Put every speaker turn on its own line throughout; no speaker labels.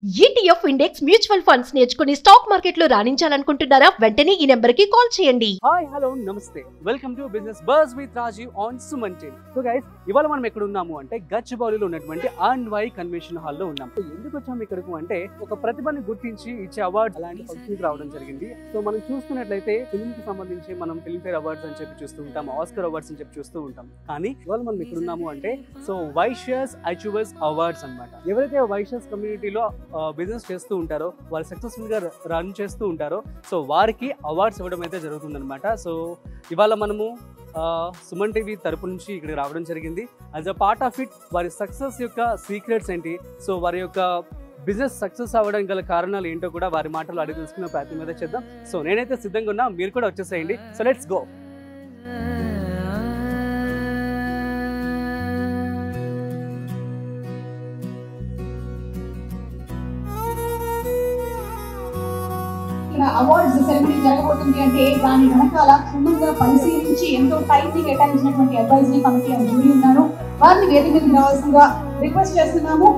ETF index mutual funds నేర్చుకుని stock market లో రాణించాలనుకుంటున్నారా? వెంటనే ఈ నెంబర్ కి కాల్ చేయండి.
హాయ్ హలో నమస్తే, welcome to business buzz with Rajiv on Suman TV. So guys, ఇవాళ మనం ఎక్కడ ఉన్నాము అంటే గచ్చిబౌలిలో ఉన్నటువంటి ఆన్వై కన్వెన్షన్ హాల్లో ఉన్నాం. సో ఎందుకు వచ్చాము ఇక్కడకు అంటే ఒక ప్రతిభని గుర్తించి ఇచ్చే అవార్డు అలాంటి ఫంక్షన్కి రావడం జరిగింది. సో మనం చూస్తున్నట్లయితే ఫిల్మ్ కి సంబంధించి మనం ఫిల్మ్ఫేర్ అవార్డ్స్ అని చెప్పి చూస్తూ ఉంటాం, ఆస్కర్ అవార్డ్స్ అని చెప్పి చూస్తూ ఉంటాం. కానీ ఇవాళ మనం ఎక్కడ ఉన్నాము అంటే సో వైశ్యస్ అచీవర్స్ అవార్డ్స్ అన్నమాట. ఎవరైతే వైశ్యస్ కమ్యూనిటీలో బిజినెస్ చేస్తూ ఉంటారో, వాళ్ళు సక్సెస్ఫుల్ గా రన్ చేస్తూ ఉంటారో, సో వారికి అవార్డ్స్ ఇవ్వడం అయితే జరుగుతుందన్నమాట. సో ఇవాళ మనము సుమన్ టీవీ తరపు నుంచి ఇక్కడ రావడం జరిగింది. As a part of it వారి సక్సెస్ యొక్క సీక్రెట్స్ ఏంటి, సో వారి యొక్క బిజినెస్ సక్సెస్ అవ్వడానికి గల కారణాలు ఏంటో కూడా వారి మాటలు అడిగి తెలుసుకునే ప్రయత్నం అయితే చేద్దాం. సో నేనైతే సిద్ధంగా ఉన్నా, మీరు కూడా వచ్చేసేయండి. So let's go.
Awards ceremony జరగబోతుంది అంటే దాని వెనకాల క్షుణ్ణంగా పరిశీలించి ఎంతో టైం ని కేటాయించినటువంటి అడ్వైజరీ కమిటీ అని జూరీ ఉన్నారు. వారిని వేదిక మీదకి రావాల్సిందిగా రిక్వెస్ట్ చేస్తున్నాము.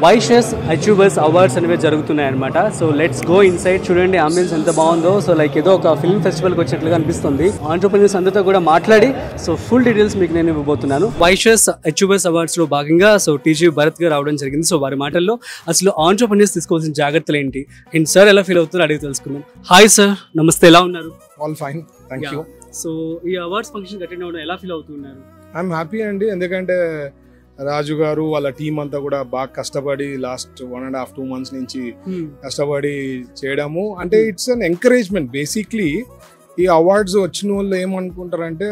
వైశ్యస్ అచీవర్స్ అవార్డ్స్ అనేవి జరుగుతున్నాయి అనమాట. So let's go inside. చూడండి అంబియన్స్ ఎంత బాగుందో. సో లైక్ ఏదో ఒక ఫిల్మ్ ఫెస్టివల్కి వచ్చినట్లుగా అనిపిస్తుంది. ఆంటర్‌ప్రెన్యూర్స్ అందరితో కూడా మాట్లాడి సో ఫుల్ డీటెయిల్స్ మీకు నేను ఇవ్వబోతున్నాను. వైశ్యస్ అచీవర్స్ అవార్డ్స్ లో భాగంగా సో టీజీ భరత్ గారు రావడం జరిగింది. సో వారి మాటల్లో అసలు ఆంటర్‌ప్రెన్యూర్స్ తీసుకోవాల్సిన జాగ్రత్తలు ఏంటి అండ్ సార్ ఎలా ఫీల్ అవుతున్నారో అడిగి తెలుసుకుందాం. హాయ్ సార్, నమస్తే, ఎలా ఉన్నారు?
All fine, thank you.
So ఈ అవార్డ్స్ ఫంక్షన్ అటెండ్ అవ్వడం ఎలా ఫీల్ అవుతున్నారు?
ఐఎమ్ హ్యాపీ అండి, ఎందుకంటే రాజు గారు వాళ్ళ టీం అంతా కూడా బాగా కష్టపడి లాస్ట్ 1.5-2 months నుంచి కష్టపడి చేయడము అంటే ఇట్స్ అన్ ఎంకరేజ్మెంట్. బేసిక్లీ ఈ అవార్డ్స్ వచ్చిన వాళ్ళు ఏమనుకుంటారంటే,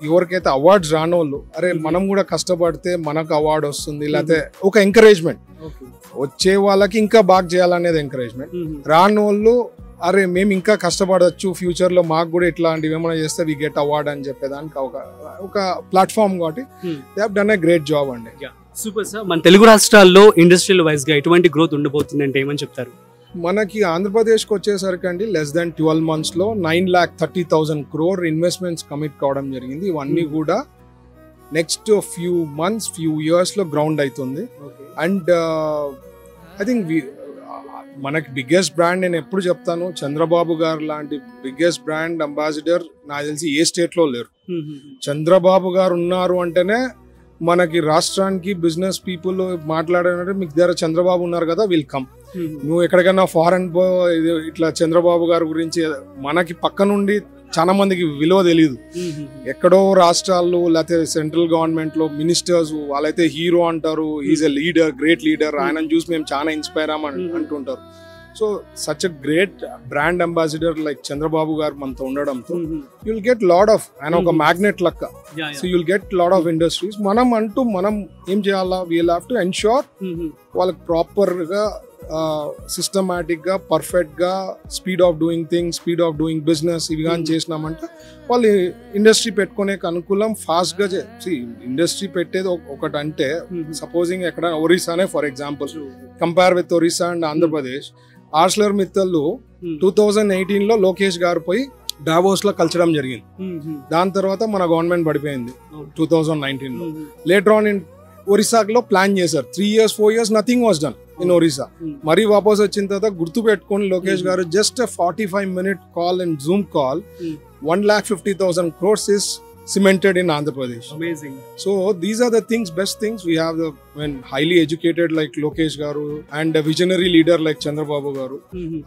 ఎవరికైతే అవార్డ్స్ రాని వాళ్ళు అరే మనం కూడా కష్టపడితే మనకు అవార్డు వస్తుంది, లేకపోతే ఒక ఎంకరేజ్మెంట్. వచ్చే వాళ్ళకి ఇంకా బాగా చేయాలనేది ఎంకరేజ్మెంట్. రాని వాళ్ళు అరే మేము ఇంకా కష్టపడవచ్చు, ఫ్యూచర్ లో మాకు కూడా ఇట్లాంటివి ఏమైనా చేస్తే వి గెట్ అవార్డ్ అని చెప్పేదానికి ఒక ప్లాట్ఫామ్ కాబట్టి they have done a great job అండి.
Super sir. మన తెలుగు రాష్ట్రాల్లో ఇండస్ట్రియల్ వైజ్ గా ఎటువంటి గ్రోత్ ఉండబోతుంది అంటే ఏమని చెప్తారు?
మనకి ఆంధ్రప్రదేశ్కి వచ్చేసరికి అండి లెస్ దాన్ 12 months లో 9,30,000 crore ఇన్వెస్ట్మెంట్స్ కమిట్ కావడం జరిగింది. ఇవన్నీ కూడా next few months few years లో గ్రౌండ్ అవుతుంది. అండ్ ఐ థింక్ మనకి బిగ్గెస్ట్ బ్రాండ్ నేను ఎప్పుడు చెప్తాను, చంద్రబాబు గారు లాంటి బిగ్గెస్ట్ బ్రాండ్ అంబాసిడర్ నాకు తెలిసి ఏ స్టేట్ లో లేరు. చంద్రబాబు గారు ఉన్నారు అంటేనే మనకి రాష్ట్రానికి బిజినెస్ పీపుల్ మాట్లాడారంటే మీకు దగ్గర చంద్రబాబు ఉన్నారు కదా, విల్ కమ్. నువ్వు ఎక్కడికైనా ఫారెన్ ఇట్లా చంద్రబాబు గారి గురించి మనకి పక్క నుండి చాలా మందికి విలువ తెలియదు. ఎక్కడో రాష్ట్రాల్లో లేకపోతే సెంట్రల్ గవర్నమెంట్ లో మినిస్టర్స్ వాళ్ళైతే హీరో అంటారు, is a leader, great leader, ఆయనను చూసి మేము చాలా ఇన్స్పైర్ అయ్యామని అంటుంటారు. So such a great brand ambassador like Chandrababu గారు మనతో ఉండడంతో యుల్ గెట్ లాడ్ ఆఫ్, ఆయన ఒక మ్యాగ్నెట్ లెక్క. So you'll get lot of industries. మనం ఏం చేయాలా, వీల్ హ్యావ్ టు ఎన్ష్యూర్ వాళ్ళకి ప్రాపర్ గా సిస్టమాటిక్ గా పర్ఫెక్ట్ గా speed of doing things, speed of doing business ఇవి కానీ చేసినామంటే వాళ్ళు ఇండస్ట్రీ పెట్టుకునే అనుకూలం ఫాస్ట్ గా ఇండస్ట్రీ పెట్టేది ఒకటంటే సపోజింగ్ ఎక్కడ ఒరిస్సానే for example compare with Orissa and Andhra Pradesh. Arcelor Mittal 2018 లో లోకేష్ గారు పోయి డావోస్ లో కలచడం జరిగింది. దాని తర్వాత మన గవర్నమెంట్ పడిపోయింది 2019 లో. లేటర్ ఆన్ ఇన్ ఒరిస్సాలో ప్లాన్ చేశారు 3 years 4 years nothing was done in Orissa. మరీ వాపస్ వచ్చిన తర్వాత గుర్తు పెట్టుకొని లోకేష్ గారు just 45-minute call and Zoom call 1,50,000 crores is cemented in Andhra Pradesh.
Amazing.
So these are the things, best things. We have the highly educated like Lokesh garu and a visionary leader like Chandrababu garu.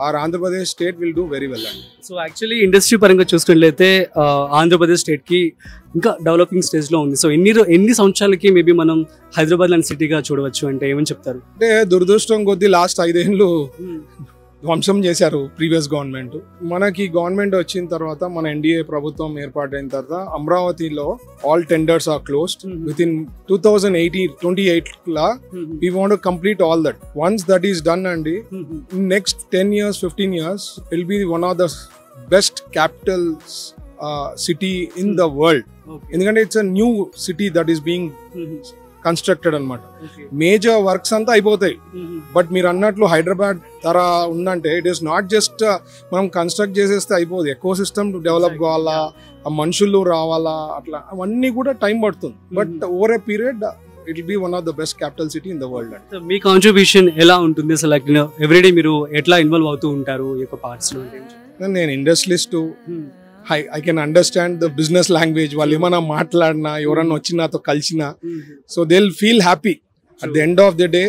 Our Andhra Pradesh state will do very well.
So actually industry పరంగా చూసుకున్నట్లయితే Andhra Pradesh state కి ఇంకా developing stage లో ఉంది. So ఎన్ని సంవత్సరాలకి maybe మనం హైదరాబాద్ లాంటి సిటీగా చూడవచ్చు అంటే ఏమని చెప్తారు?
అంటే దురదృష్టం కొద్దీ లాస్ట్ 5 ఏళ్ళు ధ్వంసం చేశారు ప్రీవియస్ గవర్నమెంట్. మనకి గవర్నమెంట్ వచ్చిన తర్వాత మన ఎన్డీఏ ప్రభుత్వం ఏర్పాటైన తర్వాత అమరావతిలో all tenders are closed within 2028 లా we want to complete all that. Once that is done అండి, next 10 years 15 years it will be one of the best capitals city in the world. ఎందుకంటే it's a new city that is being constructed అనమాట. Major works అంతా అయిపోతాయి. But మీరు అన్నట్లు హైదరాబాద్ తరా ఉందంటే it is not just మనం కన్స్ట్రక్ట్ చేసేస్తే అయిపోదు. ఎకో సిస్టమ్ డెవలప్ కావాలా, ఆ మనుషులు రావాలా, అట్లా అవన్నీ కూడా టైం పడుతుంది. But over a period it will be one of the best capital city in the world.
Me contribution ఎలా ఉంటుంది అసలు? ఎవ్రీడే మీరు ఎట్లా ఇన్వాల్వ్ అవుతూ ఉంటారు ఈ యొక్క పార్ట్స్ లో?
నేను industrialist, I can understand the business language. వాళ్ళు ఏమైనా మాట్లాడినా, ఎవరన్నా వచ్చి నాతో కలిసినా, so they will feel happy. At the end of the day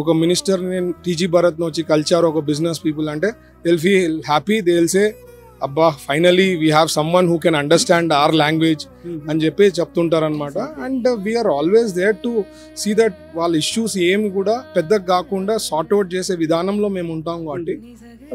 ఒక మినిస్టర్ నేను టీజీ భరత్ వచ్చి కలిచారు ఒక బిజినెస్ పీపుల్ అంటే they will feel happy. They will say అబ్బా finally we have someone who can understand our language అని చెప్పి చెప్తుంటారు అనమాట. And we're always there to see that వాళ్ళ ఇష్యూస్ ఏమి కూడా పెద్దగా కాకుండా సార్ట్ అవుట్ చేసే విధానంలో మేము ఉంటాం. కాబట్టి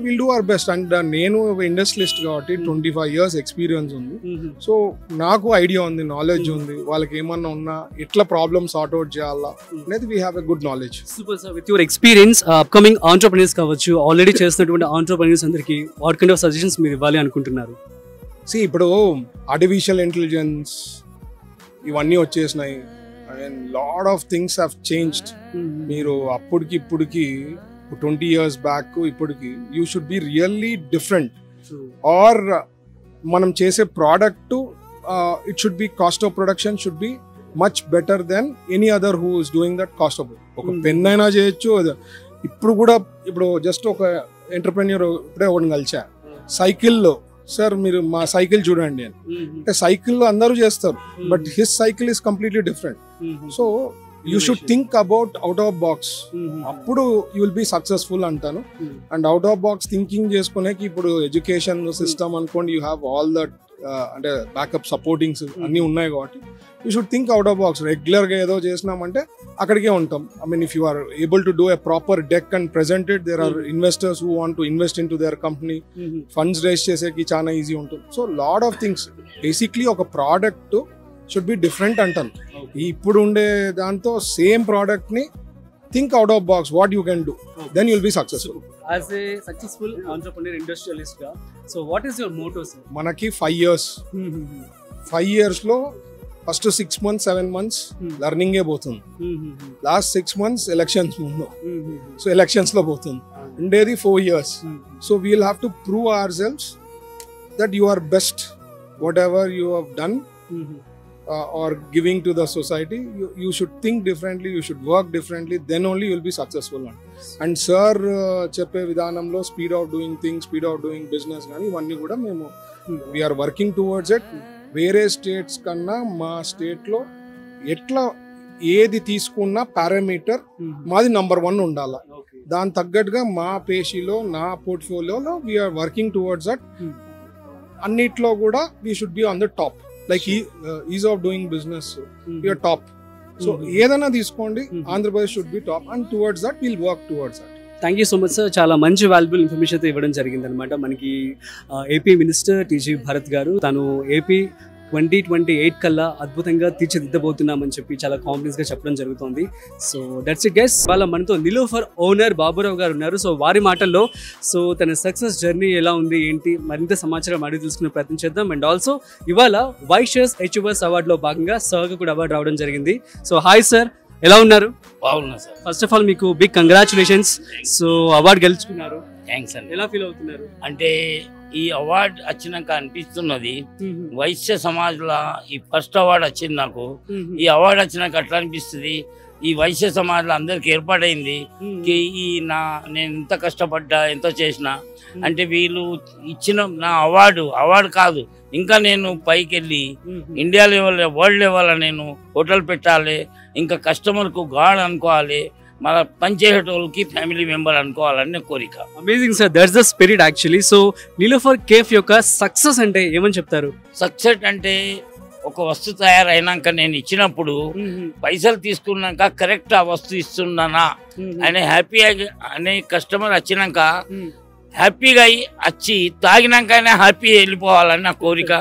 will do our best. And నేను ఒక ఇండస్ట్రియలిస్ట్ కాబట్టి 25 years ఎక్స్పీరియన్స్ ఉంది. సో నాకు ఐడియా ఉంది, నాలెడ్జ్ ఉంది. వాళ్ళకి ఏమన్నా ఉన్నా ఎట్లా ప్రాబ్లమ్ సార్ట్ అవుట్ చేయాలా అనేది we have a good knowledge.
Super sir. With your experience upcoming entrepreneurs కావచ్చు, ఆల్రెడీ చేస్తున్నటువంటి ఆంటర్‌ప్రెన్యూర్స్ అందరికి వాట్ కైండ్ ఆఫ్ సజెషన్స్ మీరు ఇవ్వాలి అనుకుంటున్నారు?
ఇప్పుడు ఆర్టిఫిషియల్ ఇంటెలిజెన్స్ ఇవన్నీ వచ్చేసినాయి. And lot of things have changed. మీరు అప్పటికి ఇప్పటికి 20 years బ్యాక్ ఇప్పటికి you should be really different. Or మనం చేసే product it should be cost of production should be much better than any other who is doing that cost of. ఒక pen అయినా చేయొచ్చు. ఇప్పుడు కూడా ఇప్పుడు జస్ట్ ఒక ఎంటర్‌ప్రెన్యూర్ ఇప్పుడే ఒకటి కలిసా, సైకిల్లో సార్ మీరు మా సైకిల్ చూడండి అని అంటే సైకిల్ అందరూ చేస్తారు, but his cycle is completely different. So you should think about out of box. అప్పుడు యూ విల్ బి సక్సెస్ఫుల్ అంటాను. And out of box thinking చేసుకునేకి ఇప్పుడు ఎడ్యుకేషన్ సిస్టమ్ అనుకోండి, యూ హ్యావ్ ఆల్ దట్ అంటే బ్యాకప్ సపోర్టింగ్స్ అన్నీ ఉన్నాయి కాబట్టి యూ షుడ్ థింక్ అవుట్ ఆఫ్ బాక్స్. రెగ్యులర్గా ఏదో చేసినామంటే అక్కడికే ఉంటాం. I mean if you are able to do a proper deck and present it, there are investors who want to invest in to their company, funds raise చేసేకి చాలా ఈజీ ఉంటుంది. So lot of things basically ఒక product should be different అంటాను. ఇప్పుడు ఉండే దాంతో same product ని think out of box, what you can do, then you will be successful.
As a successful entrepreneur industrialist ga, so what is your motto sir?
మనకి 5 years 5 years లో first 6 months 7 months లర్నింగే పోతుంది. Last 6 months elections ముందు, so elections లో పోతుంది. ఉండేది 4 years. So we will have to prove ourselves that you are best whatever you have done or giving to the society. You should think differently, you should work differently, then only you will be successful. And sir cheppe vidhanamlo speed of doing things, speed of doing business gaani ivanni kuda memu we are working towards it. Vere states kanna ma state lo etla ఏది తీసుకున్న parameter మాది number 1 ఉండాలా. దాని తగ్గట్టుగా మా పేషీలో నా పోర్ట్ఫోలియోలో వీఆర్ వర్కింగ్ టువర్డ్స్ దట్. అన్నిట్లో కూడా we should be on the top. Like ease of doing business you are top. So ఏదైనా తీసుకోండి, Andhra Pradesh should be top and towards that will work towards that.
Thank you so much sir. చాలా మంచి valuable information అయితే ఇవ్వడం జరిగింది అనమాట. మనకి AP minister TG Bharat గారు తను ఏపీ 2028 కల్లా అద్భుతంగా తీర్చిదిద్దబోతున్నామని చెప్పి చాలా కాన్ఫిడెన్స్ గా చెప్పడం జరుగుతుంది. So that's it guys. వాళ్ళ మనతో నిలోఫర్ ఓనర్ బాబురావు గారు ఉన్నారు. సో వారి మాటల్లో సో తన సక్సెస్ జర్నీ ఎలా ఉంది ఏంటి మరింత సమాచారం అడిగి తెలుసుకునే ప్రయత్నం చేద్దాం. అండ్ ఆల్సో ఇవాళ వైషర్స్ హెచ్యువర్స్ అవార్డులో భాగంగా సార్ కూడా అవార్డు రావడం జరిగింది. సో హాయ్ సార్, ఎలా ఉన్నారు?
బాగున్నా సార్.
ఫస్ట్ ఆఫ్ ఆల్ మీకు బిగ్ కంగ్రాచులేషన్స్. సో అవార్డు గెలుచుకున్నారు,
థ్యాంక్స్ అండి.
ఎలా ఫీల్ అవుతున్నారు?
అంటే ఈ అవార్డు వచ్చినాక అనిపిస్తున్నది వైశ్య సమాజ్లో ఈ ఫస్ట్ అవార్డు వచ్చింది నాకు. ఈ అవార్డు వచ్చినాక అట్లా అనిపిస్తుంది, ఈ వైశ్య సమాజ్లో అందరికి ఏర్పాటైంది ఈ నేను ఎంత కష్టపడ్డా ఎంతో చేసిన అంటే వీళ్ళు ఇచ్చిన నా అవార్డు కాదు, ఇంకా నేను పైకి వెళ్ళి ఇండియా లెవెల్ వరల్డ్ లెవెల్ నేను హోటల్ పెట్టాలి, ఇంకా కస్టమర్కు గాడ్ అనుకోవాలి, మన పనిచేసేటోళ్ళకి ఫ్యామిలీ మెంబర్ అనుకోవాలని కోరిక.
Amazing sir, that's the spirit actually. So Niloufer cafe యొక్క సక్సెస్ అంటే ఏమని చెప్తారు?
సక్సెస్ అంటే ఒక వస్తువు తయారైనాక నేను ఇచ్చినప్పుడు పైసలు తీసుకున్నాక కరెక్ట్ ఆ వస్తువు ఇస్తున్నానా అనే హ్యాపీ అనే కస్టమర్ వచ్చినాక హ్యాపీగా వచ్చి తాగినాకనే హ్యాపీ వెళ్ళిపోవాలని నా కోరిక.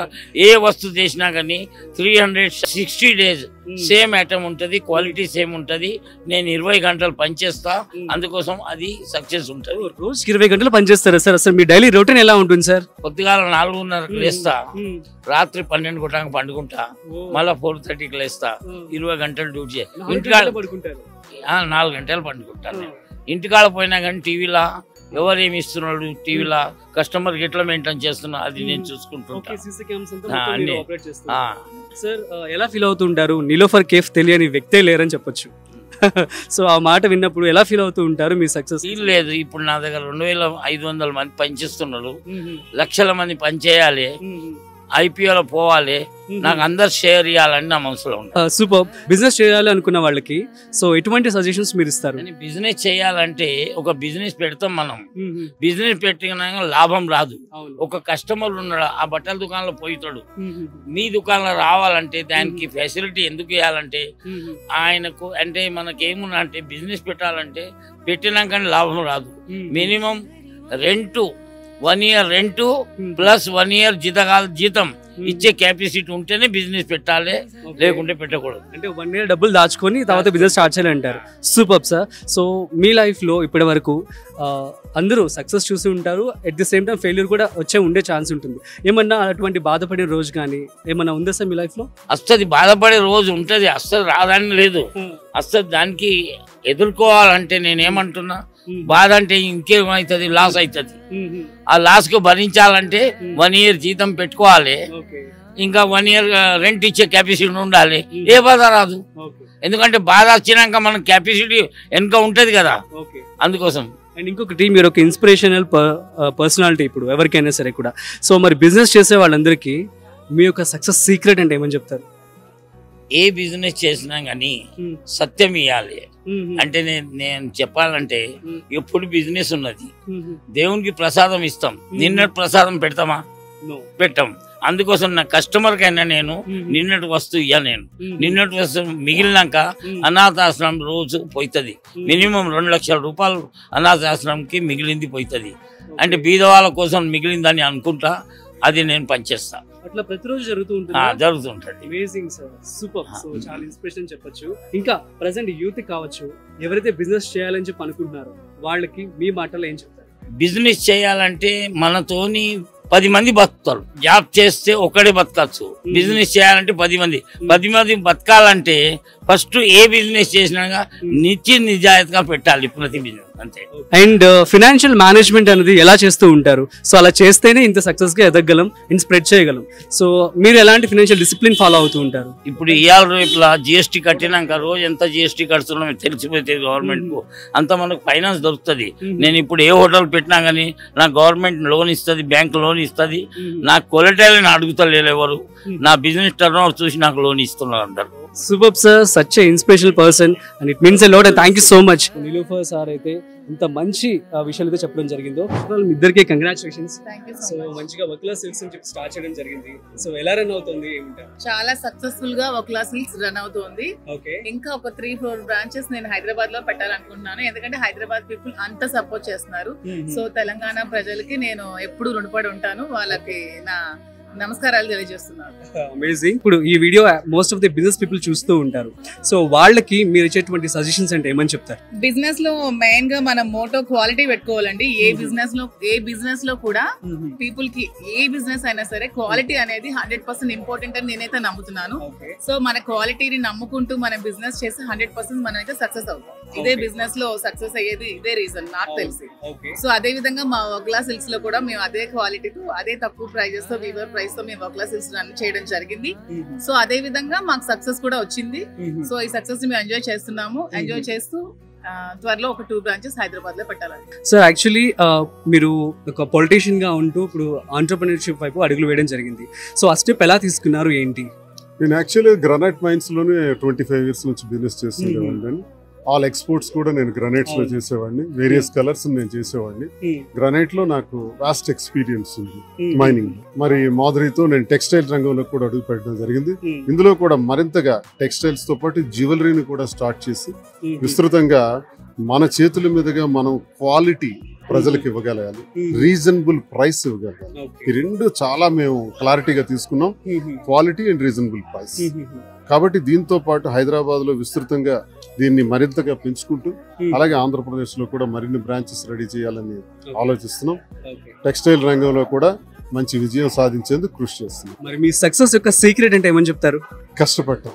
ఏ వస్తువు చేసినా కానీ 360 days సేమ్ ఐటమ్ ఉంటుంది, క్వాలిటీ సేమ్ ఉంటుంది. నేను 20 గంటలు పనిచేస్తా, అందుకోసం అది సక్సెస్ ఉంటుంది.
రోజుకి 20 గంటలు పనిచేస్తారా సార్? అసలు మీ డైలీ రొటీన్ ఎలా ఉంటుంది సార్?
పొద్దుగాల 4:30కి లేస్తా, రాత్రి 12 గంటలకు పండుకుంటా, మళ్ళీ 4:30కి లేస్తా. 20 గంటలు డ్యూటీ చేయాలి. ఇంటికాడ 4 గంటలు పండుకుంటాను. ఇంటికాడ పోయినా కానీ టీవీలో ఎవరేమి ఇస్తున్నాడు, టీవీలో కస్టమర్ ఎట్లా మెయింటైన్ చేస్తున్నా అది నేను చూసుకుంటుంటా.
సార్ ఎలా ఫీల్ అవుతుంటారు? నిలోఫర్ కేఫ్ తెలియని వ్యక్తే లేరని చెప్పొచ్చు. సో ఆ మాట విన్నప్పుడు ఎలా ఫీల్ అవుతూ ఉంటారు? మీ సక్సెస్
లేదు. ఇప్పుడు నా దగ్గర 2500 మంది పనిచేస్తున్నారు, లక్షల మంది పనిచేయాలి, ఐపీఎల్ పోవాలి, నాకు అందరు షేర్ ఇవ్వాలని నా మనసులో ఉంది.
సూపర్. బిజినెస్ చేయాలి అనుకున్న వాళ్ళకి సో ఎటువంటి సజెషన్స్ మీరు ఇస్తారు?
బిజినెస్ చేయాలంటే ఒక బిజినెస్ పెడతాం మనం. బిజినెస్ పెట్టినా లాభం రాదు. ఒక కస్టమర్ ఉన్నాడు, ఆ బట్టల దుకాణంలో పోయితాడు, మీ దుకాణంలో రావాలంటే దానికి ఫెసిలిటీ ఎందుకు ఇవ్వాలంటే ఆయనకు అంటే మనకేమున్నా అంటే బిజినెస్ పెట్టాలంటే పెట్టినాక లాభం రాదు. Minimum rent 1 year rent plus 1 year జీతం ఇచ్చే కెపాసిటీ ఉంటేనే బిజినెస్ పెట్టాలి, లేకుంటే పెట్టకూడదు.
అంటే 1 year డబ్బులు దాచుకొని తర్వాత బిజినెస్ స్టార్ట్ చేయాలి అంటారు. Super sir. సో మీ లైఫ్లో ఇప్పటి వరకు అందరూ సక్సెస్ చూసి ఉంటారు, at the same time failure కూడా ఉండే ఛాన్స్ ఉంటుంది. ఏమన్నా అటువంటి బాధపడే రోజు కానీ ఏమన్నా ఉందా సార్ మీ లైఫ్లో?
వస్తుంది, బాధపడే రోజు ఉంటుంది, అస్సలు రాదని లేదు. అస్సలు దానికి ఎదుర్కోవాలంటే నేనేమంటున్నా, బాధ అంటే ఇంకేమవుతుంది, లాస్ అవుతుంది. ఆ లాస్ కు భరించాలంటే 1 year జీతం పెట్టుకోవాలి, ఇంకా 1 year రెంట్ ఇచ్చే కెపాసిటీ ఉండాలి. ఏ బాధ రాదు, ఎందుకంటే బాధ వచ్చినాక మన కెపాసిటీ వెనుక ఉంటది కదా, అందుకోసం.
అండ్ ఇంకొకటి, మీరు ఒక ఇన్స్పిరేషనల్ పర్సనాలిటీ ఇప్పుడు ఎవరికైనా సరే కూడా. సో మరి బిజినెస్ చేసే వాళ్ళందరికీ మీ యొక్క సక్సెస్ సీక్రెట్ అంటే ఏమని చెప్తారు?
ఏ బిజినెస్ చేసినా కానీ సత్యం ఇవ్వాలి. అంటే నేను చెప్పాలంటే ఎప్పుడు బిజినెస్ ఉన్నది, దేవునికి ప్రసాదం ఇస్తాం, నిన్నటి ప్రసాదం పెడతామా? పెట్టాం. అందుకోసం నా కస్టమర్కైనా నేను నిన్నటి వస్తువు ఇయ్య, నేను నిన్నటి వస్తువు మిగిలినాక అనాథాశ్రమం రోజు పోతుంది. మినిమం 2 లక్షల రూపాయలు అనాథాశ్రమంకి మిగిలింది పోతుంది. అంటే బీదవాళ్ళ కోసం మిగిలిందని అనుకుంటా అది నేను పనిచేస్తా.
అట్లా ప్రతిరోజు జరుగుతుంటుంది. Amazing sir, super. సో చాలా ఇన్స్పిరేషన్ చెప్పొచ్చు. ఇంకా ప్రెసెంట్ యూత్ కావచ్చు, ఎవరైతే బిజినెస్ చేయాలని చెప్పి అనుకుంటున్నారో వాళ్ళకి మీ మాటలో ఏం చెప్తారు?
బిజినెస్ చేయాలంటే మనతోని 10 మంది బతుకుతారు. జాబ్ చేస్తే ఒకడే బతకచ్చు, బిజినెస్ చేయాలంటే 10 మంది బతకాలంటే ఫస్ట్ ఏ బిజినెస్ చేసినా నిజాయితీగా పెట్టాలి ప్రతి బిజినెస్, అంతే.
అండ్ ఫైనాన్షియల్ మేనేజ్మెంట్ అనేది ఎలా చేస్తూ ఉంటారు? సో అలా చేస్తేనే ఇంత సక్సెస్ గా ఎదగలం, ఇంత స్ప్రెడ్ చేయగలం. సో మీరు ఎలాంటి ఫైనాన్షియల్ డిసిప్లిన్ ఫాలో అవుతూ ఉంటారు?
ఇప్పుడు ఇవాళ రేపులా జిఎస్టీ కట్టినాక రోజు ఎంత జిఎస్టీ కడుతున్నామో తెలిసిపోతే గవర్నమెంట్ కు అంత మనకు ఫైనాన్స్ దొరుకుతుంది. నేను ఇప్పుడు ఏ హోటల్ పెట్టినా గానీ నాకు గవర్నమెంట్ లోన్ ఇస్తుంది, బ్యాంక్ లోన్ ఇస్తుంది. నాకు కొలటైల్ అడుగుతలేరు ఎవరు, నా బిజినెస్ టర్న్ ఓవర్ చూసి నాకు లోన్ ఇస్తున్నారు అందరు.
Super sir, such a inspirational person and it means a lot. Thank you so much. Niloufer sir అయితే ఇంత మంచి విషయాలు అయితే చెప్పడం జరిగిందో, మీ ఇద్దరికి కంగ్రాచులేషన్స్. సో మంచిగా వక్లా సిల్క్స్ నుంచి స్టార్ట్ చేయడం జరిగింది. సో ఎలా రన్ అవుతుంది?
చాలా సక్సెస్ఫుల్ గా వక్లా సిల్క్స్ రన్ అవుతుంది. ఇంకా ఒక 3-4 బ్రాంచెస్ నేను హైదరాబాద్ లో పెట్టాలనుకుంటున్నాను, ఎందుకంటే హైదరాబాద్ పీపుల్ అంత సపోర్ట్ చేస్తున్నారు. సో తెలంగాణ ప్రజలకి నేను ఎప్పుడు రుణపడి ఉంటాను, వాళ్ళకి నా నమస్కారాలు తెలియజేస్తున్నాను.
అమేజింగ్. ఇప్పుడు ఈ video most of the business people చూస్తూ ఉంటారు. సో వాళ్ళకి మీరు ఇచ్చేటువంటి సజెషన్స్ అంటే ఏమని చెప్తారు?
బిజినెస్ లో మెయిన్ గా మనం మోటో క్వాలిటీ పెట్టుకోవాలండి. ఏ బిజినెస్ లో కూడా పీపుల్ కి ఏ బిజినెస్ అయినా సరే క్వాలిటీ అనేది 100% ఇంపార్టెంట్ అని నేనైతే నమ్ముతున్నాను. సో మన క్వాలిటీని నమ్ముకుంటూ మన బిజినెస్ చేసి 100% మనం అయితే సక్సెస్ అవుతాం. ఇదే బిజినెస్ లో సక్సెస్ అయ్యేది ఇదే రీజన్ నాకు తెలిసి. సో అదే విధంగా మా వక్లా సిల్క్స్ లో కూడా మేము అదే క్వాలిటీతో అదే తక్కువ ప్రైజెస్ తో వీవర్ ప్రైస్ తో మేము వక్లా సిల్క్స్ రన్ చేయడం జరిగింది. సో అదే విధంగా మాకు సక్సెస్ కూడా వచ్చింది. సో ఈ సక్సెస్ ని మేము ఎంజాయ్ చేస్తున్నాము. ఎంజాయ్ చేస్తూ త్వరలో ఒక 2 బ్రాంచెస్ హైదరాబాద్ లో పెట్టాలని.
సార్ యాక్చువల్లీ మీరు ఒక పొలిటీషియన్ గా ఉంటూ ఇప్పుడు ఆంటర్‌ప్రెన్యూర్‌షిప్ వైపు అడుగులు వేయడం జరిగింది. సో ఆ స్టెప్ ఎలా తీసుకున్నారు ఏంటి?
నేను యాక్చువల్లీ గ్రానైట్ మైన్స్ లోనే 25 years నుంచి బిజినెస్ చేస్తుండేవాడిని. ఆల్ ఎక్స్పోర్ట్స్ కూడా నేను గ్రానైట్స్ లో చేసేవాడిని, వేరియస్ కలర్స్ నేను చేసేవాడిని. గ్రానైట్ లో నాకు వాస్ట్ ఎక్స్పీరియన్స్ ఉంది మైనింగ్. మరి మాధురితో నేను టెక్స్టైల్ రంగంలో కూడా అడుగు పెట్టడం జరిగింది. ఇందులో కూడా మరింతగా టెక్స్టైల్స్ తో పాటు జ్యువెలరీని కూడా స్టార్ట్ చేసి విస్తృతంగా మన చేతుల మీదుగా మనం క్వాలిటీ ప్రజలకు ఇవ్వగలగాలి, రీజనబుల్ ప్రైస్ ఇవ్వగలగాలి. ఈ రెండు చాలా మేము క్లారిటీగా తీసుకున్నాం, క్వాలిటీ అండ్ రీజనబుల్ ప్రైస్. కాబట్టి దీంతో పాటు హైదరాబాద్ లో విస్తృతంగా దీన్ని మరింతగా పెంచుకుంటూ అలాగే ఆంధ్రప్రదేశ్ లో కూడా మరిన్ని బ్రాంచెస్ రెడీ చేయాలని ఆలోచిస్తున్నాం. టెక్స్టైల్ రంగంలో కూడా మంచి విజయం సాధించేందుకు కృషి చేస్తున్నాం.
మరి మీ సక్సెస్ యొక్క సీక్రెట్ అంటే ఏమని చెప్తారు?
కష్టపడటం,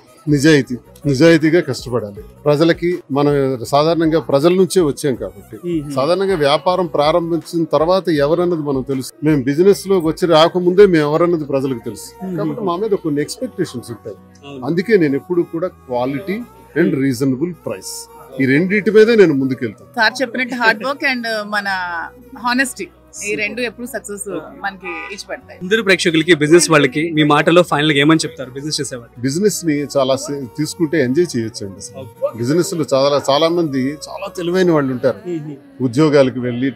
నిజాయితీగా కష్టపడాలి. ప్రజలకి మనం సాధారణంగా ప్రజల నుంచే వచ్చాం కాబట్టి సాధారణంగా వ్యాపారం ప్రారంభించిన తర్వాత ఎవరన్నది మనం తెలుసు. మేము బిజినెస్ లో వచ్చి రాకముందే మేము ఎవరన్నది ప్రజలకు తెలుసు. కాబట్టి మా మీద కొన్ని ఎక్స్పెక్టేషన్స్ ఉంటాయి. అందుకే నేను ఎప్పుడు కూడా క్వాలిటీ అండ్ రీజనబుల్ ప్రైస్ ఈ రెండింటి మీదే నేను ముందుకెళ్తాను.
సార్ చెప్పినట్టు హార్డ్ వర్క్ అండ్ మన హానెస్టీ, ఈ రెండు ఎప్పుడు సక్సెస్ మనకి ఇచ్చి పెడతాయి.
అందరూ ప్రేక్షకులకి, బిజినెస్ వాళ్ళకి మీ మాటలో ఫైనల్ గా ఏమని చెప్తారు? బిజినెస్ చేసేవాళ్ళు
బిజినెస్ ని చాలా తీసుకుంటే ఎంజాయ్ చేయొచ్చండి. బిజినెస్ లో చాలా మంది చాలా తెలివైన వాళ్ళు ఉంటారు, ఉద్యోగాలకు వెళ్ళి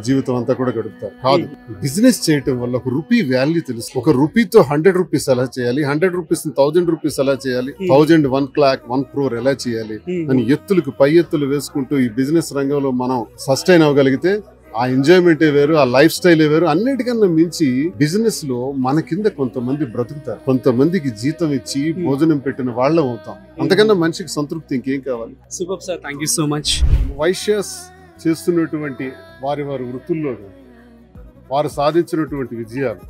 జీవితం అంతా కూడా గడుపుతారు. కాదు, బిజినెస్ చేయటం వల్ల ఒక రూపీ వాల్యూ తెలుసు. ఒక రూపీతో 100 రూపీస్ ఎలా చేయాలి, 100 రూపీస్ 1000 రూపీస్ ఎలా చేయాలి, 1000 1 lakh 1 crore ఎలా చేయాలి అని ఎత్తులకు పై ఎత్తులు వేసుకుంటూ ఈ బిజినెస్ రంగంలో మనం సస్టైన్ అవ్వగలిగితే ఆ ఎంజాయ్మెంటే వేరు, ఆ లైఫ్ స్టైలే వేరు. అన్నిటికన్నా మించి బిజినెస్ లో మన కింద కొంతమంది బ్రతుకుతారు, కొంతమందికి జీతం ఇచ్చి భోజనం పెట్టిన వాళ్ళం అవుతాం. అంతకన్నా మనిషికి సంతృప్తి ఇంకేం కావాలి?
Super sir, thank you so much.
Vaishyas చేస్తున్నటువంటి వారి వృత్తుల్లో వారు సాధించినటువంటి విజయాలు,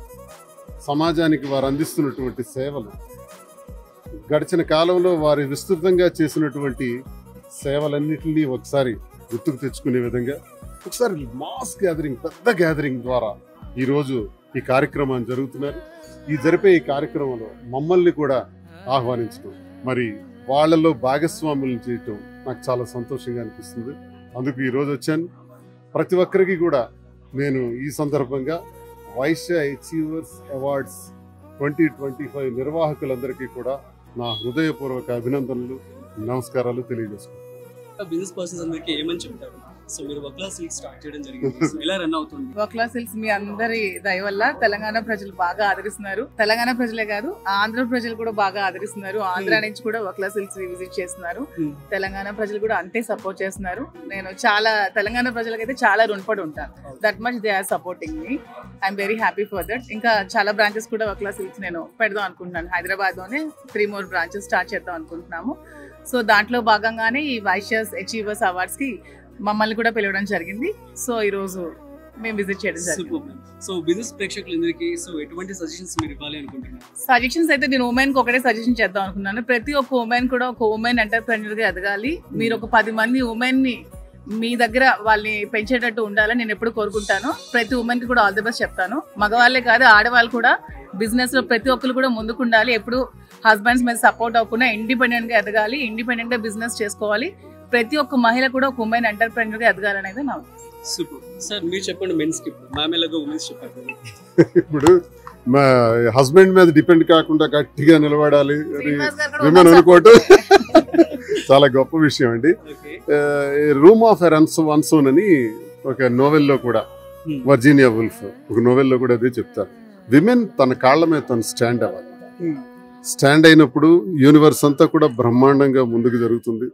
సమాజానికి వారు అందిస్తున్నటువంటి సేవలు, గడిచిన కాలంలో వారు విస్తృతంగా చేసినటువంటి సేవలన్నింటినీ ఒకసారి గుర్తుకు తెచ్చుకునే విధంగా ఒకసారి మాస్ గ్యాదరింగ్, పెద్ద గ్యాదరింగ్ ద్వారా ఈరోజు ఈ కార్యక్రమాన్ని జరుగుతున్నారు. ఈ జరిపే ఈ కార్యక్రమంలో మమ్మల్ని కూడా ఆహ్వానించడం, మరి వాళ్ళలో భాగస్వాములను చేయటం నాకు చాలా సంతోషంగా అనిపిస్తుంది. అందుకు ఈరోజు వచ్చాను. ప్రతి ఒక్కరికి కూడా నేను ఈ సందర్భంగా వైశ్య అచీవర్స్ అవార్డ్స్ 2025 నిర్వాహకులందరికీ కూడా నా హృదయపూర్వక అభినందనలు, నమస్కారాలు తెలియజేసుకుంటాను.
బిజినెస్ పర్సన్స్ అందరికీ ఏమని చెప్తారు? సో మీరు వక్లా సిల్క్స్ స్టార్ట్ చేయడం జరిగింది, ఎలా రన్ అవుతుంది?
వక్లా సిల్క్స్ మీ అందరి దయ వల్ల తెలంగాణ ప్రజలు బాగా ఆదరిస్తున్నారు. తెలంగాణ ప్రజలే కాదు, ఆంధ్ర ప్రజలు కూడా బాగా ఆదరిస్తున్నారు. ఆంధ్ర నుంచి కూడా వక్లా సిల్క్స్ విజిట్ చేస్తున్నారు. తెలంగాణ ప్రజలు కూడా అంతే సపోర్ట్ చేస్తున్నారు. నేను చాలా తెలంగాణ ప్రజలకైతే చాలా రుణపడి ఉంటాను. That much they are supporting me. I'm very happy for that. ఇంకా చాలా బ్రాంచెస్ కూడా వక్లా సిల్క్స్ నేను పెడదాం అనుకుంటున్నాను. హైదరాబాద్ లోనే 3 more బ్రాంచెస్ స్టార్ట్ చేద్దాం అనుకుంటున్నాము. సో దాంట్లో భాగంగానే ఈ వైశ్యాస్ అచీవర్స్ అవార్డ్స్ కి మమ్మల్ని కూడా పిలవడం జరిగింది. సో ఈ రోజు మేము విజిట్ చేయడం జరిగింది.
సో బిజినెస్ ప్రేక్షకులందరికీ సో ఎటువంటి సజెషన్స్ మీరు ఇవ్వాలి అనుకుంటున్నారు?
సజెషన్స్ అయితే నేను ఉమెన్ కి ఒకటే సజెషన్ చేద్దాం అనుకున్నాను. ప్రతి ఒక్క ఉమెన్ కూడా ఒక ఉమెన్ ఎంటర్‌ప్రెన్యూర్ గా ఎదగాలి. మీరు ఒక 10 మంది ఉమెన్ ని మీ దగ్గర వాళ్ళని పెంచేటట్టు ఉండాలని నేను ఎప్పుడు కోరుకుంటాను. ప్రతి ఉమెన్ కి కూడా ఆల్ ది బెస్ట్ చెప్తాను. మగవాళ్ళే కాదు, ఆడవాళ్ళు కూడా బిజినెస్ లో ప్రతి ఒక్కరు కూడా ముందుకు ఉండాలి. ఎప్పుడు హస్బెండ్స్ మీద సపోర్ట్ అవ్వకుండా ఇండిపెండెంట్ గా ఎదగాలి, ఇండిపెండెంట్ గా బిజినెస్ చేసుకోవాలి. ప్రతి ఒక్క మహిళ కూడా ఒక ఉమెన్ ఎంటర్‌ప్రెన్యూర్ గా ఎదగాలనేది నా
సూపర్. సార్ మీరు చెప్పండి, మెన్స్ కి మామేలాగా ఉమెన్స్ చెప్పండి.
ఇప్పుడు మా హస్బెండ్ మీద డిపెండ్ కాకుండా గట్టిగా నిలబడాలి విమెన్ అనుకోవటం చాలా గొప్ప విషయం అండి. రూమ్ ఆఫ్ వన్సోన్ అని ఒక నోవెల్లో కూడా, వర్జీనియా వుల్ఫ్ ఒక నోవెల్లో కూడా అదే చెప్తారు. విమెన్ తన కాళ్ళ మీద తను స్టాండ్ అవ్వాలి. స్టాండ్ అయినప్పుడు యూనివర్స్ అంతా కూడా బ్రహ్మాండంగా ముందుకు జరుగుతుంది.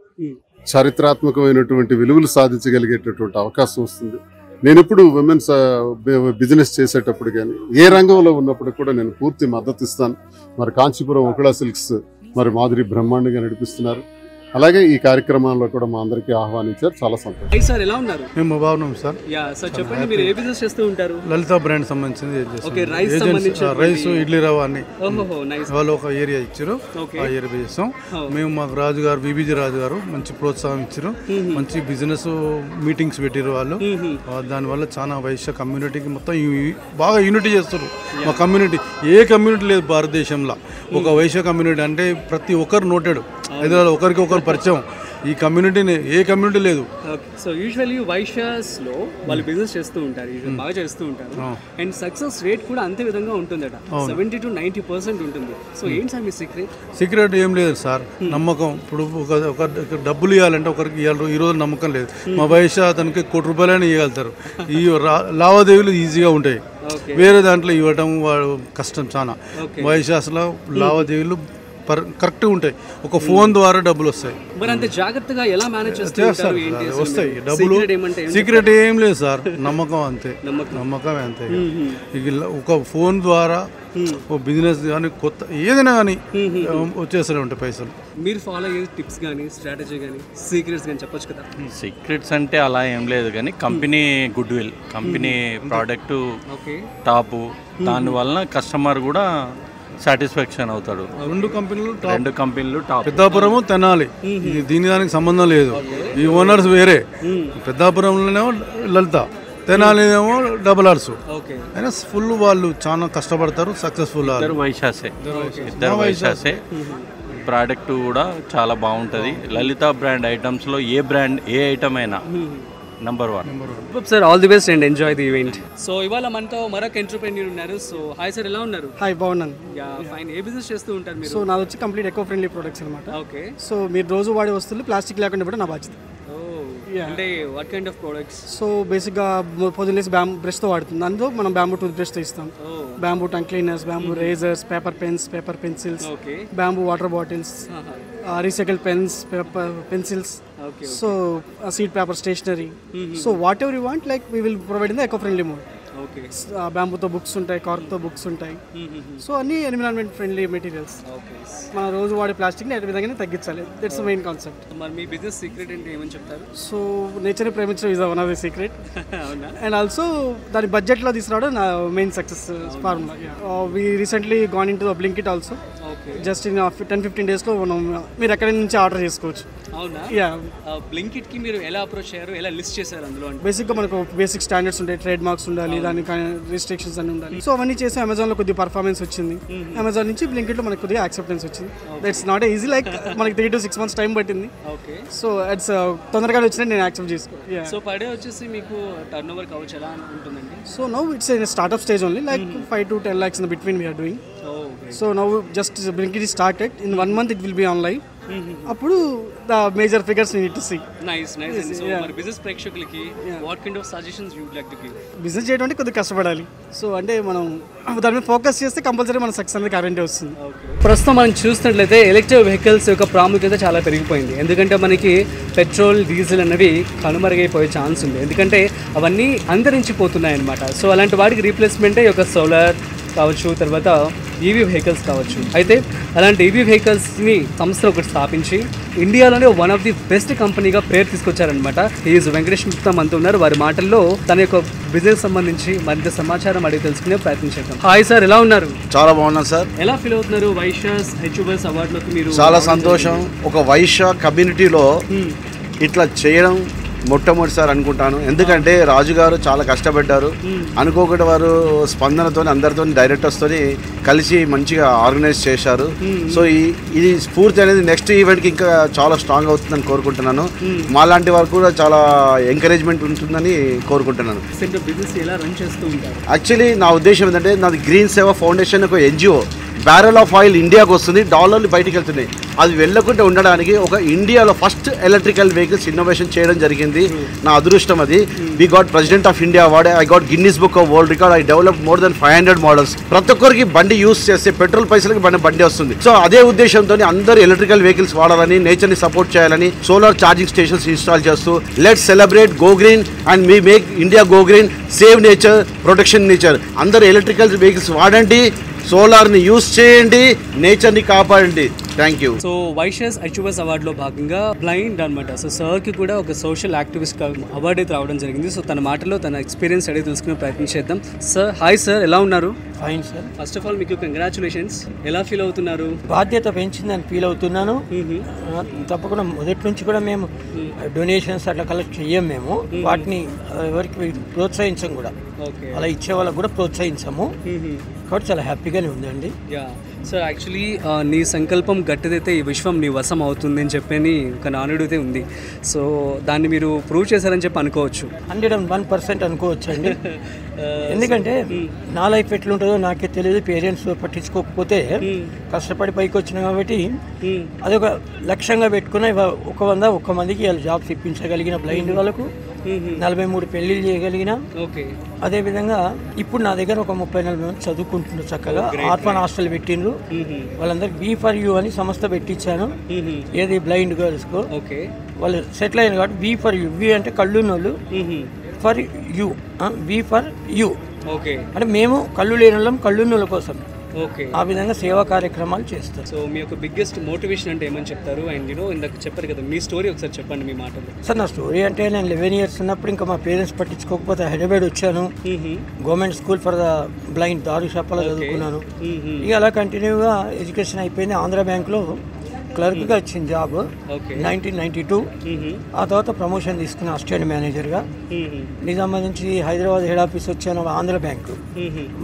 చారిత్రాత్మకమైనటువంటి విలువలు సాధించగలిగేటటువంటి అవకాశం వస్తుంది. నేను ఎప్పుడు విమెన్స్ బిజినెస్ చేసేటప్పుడు కానీ ఏ రంగంలో ఉన్నప్పుడు కూడా నేను పూర్తి మద్దతు ఇస్తాను. మరి కాంచీపురం వక్లా సిల్క్స్ మరి మాధురి బ్రహ్మాండంగా నడిపిస్తున్నారు. అలాగే ఈ కార్యక్రమంలో కూడా మా అందరికీ ఆహ్వానించారు, చాలా సంతోషం.
సార్ ఎలా ఉన్నారు?
మేము బాగున్నాం సార్.
సార్ చెప్పండి, మీరు ఏ బిజినెస్ చేస్తూ ఉంటారు?
లలిత బ్రాండ్ సంబంధించింది రైస్, ఇడ్లీ రవ్వ అన్ని వాళ్ళు ఒక ఏరియా ఇచ్చారు, ఆ ఏరియా చేస్తాం మేము. మాకు రాజు గారు, విబిజి రాజు గారు మంచి ప్రోత్సాహం ఇచ్చారు, మంచి బిజినెస్ మీటింగ్స్ పెట్టారు వాళ్ళు. దానివల్ల చాలా వైశ్య కమ్యూనిటీకి మొత్తం బాగా యూనిటీ చేస్తారు. మా కమ్యూనిటీ ఏ కమ్యూనిటీ లేదు భారతదేశంలో ఒక వైశ్య కమ్యూనిటీ అంటే ప్రతి ఒక్కరు నోటెడ్. హైదరాబాద్ ఒకరికి ఒకరు పరిచయం. ఈ కమ్యూనిటీని ఏ కమ్యూనిటీ లేదు.
సో యూజువల్లీ వైశ్యాస్ లో వాళ్ళు బిజినెస్ చేస్తూ ఉంటారు, బాగా చేస్తూ ఉంటారు. అండ్ సక్సెస్ రేట్ కూడా అంతే విధంగా ఉంటుందట, 70 to 90% ఉంటుంది. సో ఏంటి సార్ మీ సీక్రెట్?
ఏం లేదు సార్, నమ్మకం. ఇప్పుడు ఒక డబ్బులు ఇవ్వాలంటే ఒకరికి ఇవ్వాలి, ఈ రోజు నమ్మకం లేదు. మా వైశ్య అతనికి ₹1,00,00,000 ఇవ్వగలుగుతారు. ఈ లావాదేవీలు ఈజీగా ఉంటాయి, వేరే దాంట్లో ఇవ్వడం కష్టం చాలా. వైశ్యాస్లో లావాదేవీలు కరెక్ట్గా ఉంటాయి. ఒక ఫోన్ ద్వారా డబ్బులు వస్తాయి.
మరి అంత జాగ్రత్తగా ఎలా మేనేజ్ చేస్తారు?
వస్తాయి డబ్బులు. సీక్రెట్ ఏం లేదు సార్, నమ్మకం అంతే. నమ్మకమే అంతే. ఒక ఫోన్ ద్వారా ఓ బిజినెస్ కానీ కొత్త ఏదైనా కానీ వచ్చేస్తూనే ఉంటాయి పైసలు.
మీరు ఫాలో అయ్యే టిప్స్ కానీ స్ట్రాటజీ కానీ సీక్రెట్స్ కానీ చెప్పొచ్చు కదా?
సీక్రెట్స్ అంటే అలా ఏం లేదు కానీ company good will, company product top, దానివల్ల కస్టమర్ కూడా సాటిస్ఫాక్షన్ అవుతాడు.
రెండు
కంపెనీలు టాప్.
పెద్దాపురము తెనాలి, దీని దానికి సంబంధం లేదు. ఈ ఓనర్స్ వేరే. పెద్దాపురంలోనేమో లలిత, తెనాలినేమో డబుల్ ఆర్స్. అయినా ఫుల్ వాళ్ళు చాలా కష్టపడతారు, సక్సెస్ఫుల్.
ఇద్దరు వైశాసే. ప్రోడక్ట్ కూడా చాలా బాగుంటుంది. లలిత బ్రాండ్ ఐటమ్స్లో ఏ ఐటమ్ అయినా number 1.
Sir all the best and enjoy the event. So ఇవాళ మనతో మరొక ఎంటర్‌ప్రెన్యూర్ ఉన్నారు. సో హాయ్ సార్, ఎలా ఉన్నారు?
హాయ్, బాగున్నాను.
Yeah fine. ఏ బిజినెస్ చేస్తూ ఉంటారు మీరు?
సో నాది వచ్చి కంప్లీట్ ఎకో ఫ్రెండ్లీ ప్రొడక్ట్స్ అన్నమాట.
ఓకే.
సో మీరు రోజు వాడే వస్తువులు ప్లాస్టిక్ లేకుండా కూడా నా బాధ్యత.
అంటే what kind of products?
So బేసిక్గా పొద్దున్నేసి బ్రష్తో వాడుతుంది. అందులో మనం బ్యాంబూ టూత్ బ్రష్తో ఇస్తాం. Bamboo tongue cleaners, bamboo razors, paper pens, paper pencils, bamboo water bottles, recycle pens, paper pencils, so seed paper stationery. So whatever you want, like we will provide in the eco friendly mode. బ్యాంబూతో books ఉంటాయి, కార్క్తో books ఉంటాయి. So అన్ని environment friendly materials. మన రోజు వాడే ప్లాస్టిక్ని ఏ విధంగానే తగ్గించాలి. That's main concept.
మరి మీ బిజినెస్ సీక్రెట్ అంటే ఏమని చెప్తారు?
సో నేచర్ని ప్రేమించడం is one of the secret. And also దాని బడ్జెట్లో తీసుకురావడం నా main success formula. We recently gone in to the Blinkit also. Just in 10-15 డేస్లో మనం మీరు ఎక్కడి నుంచి ఆర్డర్ చేసుకోవచ్చు.
అవునా? యా. బ్లింకిట్కి మీరు ఎలా అప్రోచ్ అయ్యారు, ఎలా లిస్ట్ చేశారు అందులో?
బేసిక్గా మనకు బేసిక్ స్టాండర్డ్స్ ఉంటాయి, ట్రేడ్ మార్క్స్ ఉండాలి, దానికి రిస్ట్రిక్షన్స్ అన్ని ఉండాలి. సో అవన్నీ చేసి అమెజాన్లో కొద్దిగా పర్ఫార్మెన్స్ వచ్చింది. అమెజాన్ నుంచి బ్లింకిట్లో మనకు కొద్దిగా యాక్సెప్టెన్స్ వచ్చింది. దట్స్ నాట్ ఈజీ, లైక్ మనకి 3 to 6 months టైం పట్టింది. సో ఇట్స్ తొందరగా వచ్చినా నేను యాక్సెప్ట్ చేసుకో.
సో పర్ డే వచ్చేసి మీకు టర్న్ ఓవర్ కావచ్చు ఎలా ఉంటుందండి?
So now it's in startup stage only, like 5 to 10 lakhs in the between we are doing. So now just Blinkit is started. In 1 month it will be on live. అప్పుడు the major figures we need to see.
Nice. So మరి business ప్రేక్షకులకి what kind of suggestions you would like to give?
Business చేయడం అంటే కొద్దిగా కష్టపడాలి. So అంటే మనం దాని మీద ఫోకస్ చేస్తే కంపల్సరీ మన సక్సెస్ అనేది గ్యారెంటీ వస్తుంది.
ప్రస్తుతం మనం చూసినట్లయితే ఎలక్ట్రిక్ వెహికల్స్ యొక్క ప్రాముఖ్యత చాలా పెరిగిపోయింది. ఎందుకంటే మనకి పెట్రోల్, డీజిల్ అనేవి కనుమరుగైపోయే ఛాన్స్ ఉంది. ఎందుకంటే అవన్నీ అంతరించిపోతున్నాయి అన్నమాట. సో అలాంటి వాటికి రీప్లేస్మెంటే ఈ యొక్క సోలార్ కావచ్చు, తర్వాత ఈవీ వెహికల్స్ కావచ్చు. అయితే అలాంటి ఈవీ వెహికల్స్ని సంస్థ ఒకటి స్థాపించి ఇండియాలోనే వన్ ఆఫ్ ది బెస్ట్ కంపెనీగా పేరు తీసుకొచ్చారనమాట. ఈజ్ వెంకటేష్ గుప్తా మనతో ఉన్నారు. వారి మాటల్లో తన యొక్క బిజినెస్ సంబంధించి మరింత సమాచారం అడిగి తెలుసుకునే ప్రయత్నం చేద్దాం. హాయ్ సార్, ఎలా ఉన్నారు?
చాలా బాగున్నాను సార్.
ఎలా ఫీల్ అవుతున్నారు వైశ్యాస్ HUBS అవార్డులోకి మీరు?
చాలా సంతోషం. ఒక వైశ్య కమ్యూనిటీలో ఇట్లా చేయడం మొట్టమొదటిసారి అనుకుంటాను. ఎందుకంటే రాజుగారు చాలా కష్టపడ్డారు. అనుకోకుండా వారు స్పందనతో అందరితో డైరెక్టర్స్తో కలిసి మంచిగా ఆర్గనైజ్ చేశారు. సో ఇది స్ఫూర్తి అనేది నెక్స్ట్ ఈవెంట్కి ఇంకా చాలా స్ట్రాంగ్ అవుతుందని కోరుకుంటున్నాను. మాలాంటి వారు కూడా చాలా ఎంకరేజ్మెంట్ ఉంటుందని కోరుకుంటున్నాను. యాక్చువల్లీ నా ఉద్దేశం ఏంటంటే నాది గ్రీన్ సేవ ఫౌండేషన్ ఒక NGO. బ్యారెల్ ఆఫ్ ఆయిల్ ఇండియాకి వస్తుంది, డాలర్లు బయటికి వెళ్తున్నాయి. అది వెళ్ళకుండా ఉండడానికి ఒక ఇండియాలో ఫస్ట్ ఎలక్ట్రికల్ వెహికల్స్ ఇన్నోవేషన్ చేయడం జరిగింది. నా అదృష్టం అది. We got president of India award, I got Guinness book of world record, I develop more than 500 models. ప్రతి ఒక్కరికి బండి యూస్ చేస్తే పెట్రోల్ పైసలకి బండి వస్తుంది. సో అదే ఉద్దేశంతో అందరూ ఎలక్ట్రికల్ వెహికల్స్ వాడాలని, నేచర్ని సపోర్ట్ చేయాలని సోలార్ ఛార్జింగ్ స్టేషన్స్ ఇన్స్టాల్ చేస్తూ let's celebrate go green and we make India go green, save nature, protection nature. అందరూ ఎలక్ట్రికల్ వెహికల్స్ వాడండి, సోలార్ని యూస్ చేయండి, నేచర్ని కాపాడండి. Thank you.
So Vaishyas HUBS అవార్డులో భాగంగా బ్లైండ్ అనమాట. సో సార్కి కూడా ఒక సోషల్ యాక్టివిస్ట్ అవార్డు అయితే రావడం జరిగింది. సో తన మాటలో తన ఎక్స్పీరియన్స్ అడిగి తెలుసుకునే ప్రయత్నం చేద్దాం. సార్ హాయ్ సార్, ఎలా ఉన్నారు?
Fine sir.
First of all మీకు కంగ్రాచులేషన్స్. ఎలా ఫీల్ అవుతున్నారు?
బాధ్యత పెంచిందని ఫీల్ అవుతున్నాను. తప్పకుండా మొదటి నుంచి కూడా మేము డొనేషన్స్ అట్లా కలెక్ట్ చెయ్యం. మేము వాటిని ఎవరికి ప్రోత్సహించం కూడా. అలా ఇచ్చే వాళ్ళకు కూడా ప్రోత్సహించము. కాబట్టి చాలా హ్యాపీగానే ఉందండి.
సో యాక్చువల్లీ నీ సంకల్పం గట్టిదైతే ఈ విశ్వం నీ వశం అవుతుంది అని చెప్పని ఒక నానుడితే ఉంది. సో దాన్ని మీరు ప్రూవ్ చేశారని చెప్పి అనుకోవచ్చు.
101% అనుకోవచ్చు అండి. ఎందుకంటే నా లైఫ్ ఎట్లుంటుందో నాకే తెలియదు. పేరెంట్స్ పట్టించుకోకపోతే కష్టపడి పైకి వచ్చిన కాబట్టి అదొక లక్ష్యంగా పెట్టుకుని 100 మందికి జాబ్స్ ఇప్పించగలిగిన బ్లైండ్ వాళ్ళకు 43 పెళ్లిళ్ళు చేయగలిగిన.
ఓకే.
అదేవిధంగా ఇప్పుడు నా దగ్గర ఒక 30-40 మంది చదువుకుంటున్నారు చక్కగా. ఆర్ఫన్ హాస్టల్ పెట్టిండ్రు, వాళ్ళందరికి బీ ఫర్ యూ అని సంస్థ పెట్టించాను. ఏది బ్లైండ్ గర్ల్స్కు.
ఓకే.
వాళ్ళు సెటిల్ అయిన కాబట్టి బీ ఫర్ యూ. బీ అంటే కళ్ళున్నోళ్ళు, for you B for you.
Okay.
అంటే మేము కళ్ళు లేని వాళ్ళం కళ్ళున్నోళ్ళ కోసం.
ఓకే.
ఆ విధంగా సేవా కార్యక్రమాలు చేస్తారు.
సో మీ యొక్క బిగ్గెస్ట్ మోటివేషన్ అంటే ఏమని చెప్తారు? అండ్ ఇందాక చెప్పారు కదా మీ స్టోరీ, ఒకసారి చెప్పండి మీ మాటలు.
సార్ నా స్టోరీ అంటే నేను 11 years ఉన్నప్పుడు ఇంకా మా పేరెంట్స్ పట్టించుకోకపోతే హైదరాబాద్ వచ్చాను. Government school for the blind దారుషాపాలో చదువుకున్నాను. ఇక అలా కంటిన్యూగా ఎడ్యుకేషన్ అయిపోయింది. ఆంధ్ర బ్యాంక్లో క్లర్క్గా వచ్చింది జాబ్ 1992. ఆ తర్వాత ప్రమోషన్ తీసుకున్న అసిస్టెంట్ మేనేజర్గా. నిజామాబాద్ నుంచి హైదరాబాద్ హెడ్ ఆఫీస్ వచ్చాను, ఆంధ్ర బ్యాంకు.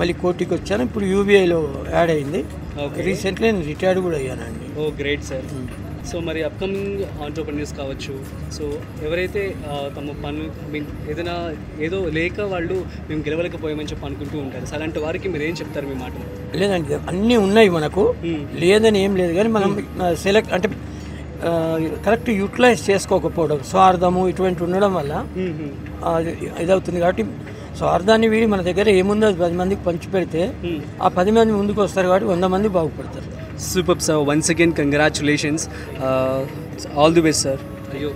మళ్ళీ కోర్టుకి వచ్చాను. ఇప్పుడు యూబీఐలో యాడ్ అయింది. రీసెంట్లీ నేను రిటైర్డ్ కూడా అయ్యానండి.
ఓ గ్రేట్ సార్. సో మరి అప్కమింగ్ ఆంటర్‌ప్రెన్యూర్స్ కావచ్చు, సో ఎవరైతే తమ పనులు ఏదైనా ఏదో లేక వాళ్ళు మేము గెలవలేకపోయామని చెప్పి అనుకుంటూ ఉంటారు, సో అలాంటి వారికి మీరు ఏం చెప్తారు మీ మాటలు?
లేదండి, అన్నీ ఉన్నాయి మనకు, లేదని ఏం లేదు. కానీ మనం సెలెక్ట్ అంటే కరెక్ట్ యూటిలైజ్ చేసుకోకపోవడం, స్వార్థము ఇటువంటి ఉండడం వల్ల ఇదవుతుంది. కాబట్టి స్వార్థాన్ని వీడి మన దగ్గర ఏముందో 10 మందికి పంచి పెడితే ఆ 10 మంది ముందుకు వస్తారు కాబట్టి 100 మంది బాగుపడతారు.
Super sir, once again congratulations, all the best sir. అయ్యో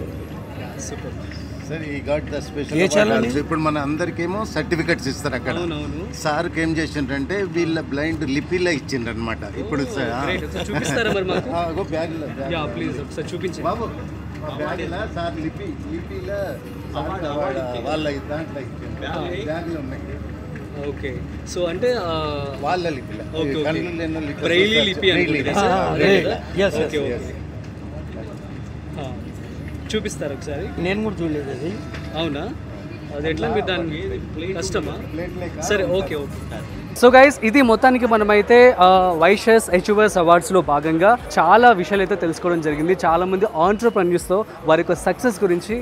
సూపర్
సార్, ఈ గాట్ ద స్పెషల్. ఇప్పుడు మన అందరికేమో సర్టిఫికెట్స్ ఇస్తారు అక్కడ. సార్కి ఏం చేసిండ్రంటే వీళ్ళ బ్లైండ్ లిపిలో ఇచ్చిండ్రు అనమాట. ఇప్పుడు
చూపిస్తారా మరి మాకు?
బ్యాగ్లో
ప్లీజ్ ఒకసారి చూపించండి
బాబు. బ్యాగ్లో సార్ లిపిలో వాళ్ళ దాంట్లో ఇచ్చిండ్రు, బ్యాగ్లో ఉన్నాయి.
ఓకే. సో అంటే
వాళ్ళ లిపిలో
బ్రెయిలీ లిపి చూపిస్తారు ఒకసారి?
నేను కూడా చూడలేదు అది.
అవునా? అది ఎట్లా మీరు దానికి కష్టమా? సరే, ఓకే ఓకే. సో గైస్, ఇది మొత్తానికి మనమైతే వైషస్ హెచ్యువర్స్ అవార్డ్స్లో భాగంగా చాలా విషయాలు అయితే తెలుసుకోవడం జరిగింది. చాలామంది ఆంటర్‌ప్రెన్యూర్స్తో వారి యొక్క సక్సెస్ గురించి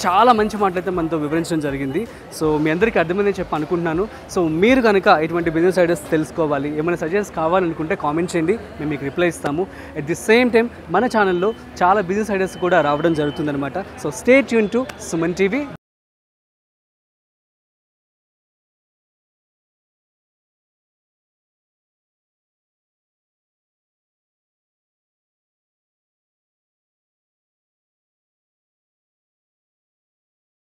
చాలా మంచి మాటలైతే మనతో వివరించడం జరిగింది. సో మీ అందరికీ అర్థమైందని చెప్పి అనుకుంటున్నాను. సో మీరు కనుక ఇటువంటి బిజినెస్ ఐడియాస్ తెలుసుకోవాలి, ఏమైనా సజెషన్స్ కావాలనుకుంటే కామెంట్ చేయండి, మేము మీకు రిప్లై ఇస్తాము. అట్ ది సేమ్ టైం మన ఛానల్లో చాలా బిజినెస్ ఐడియాస్ కూడా రావడం జరుగుతుందన్నమాట. So stay tune to Suman TV.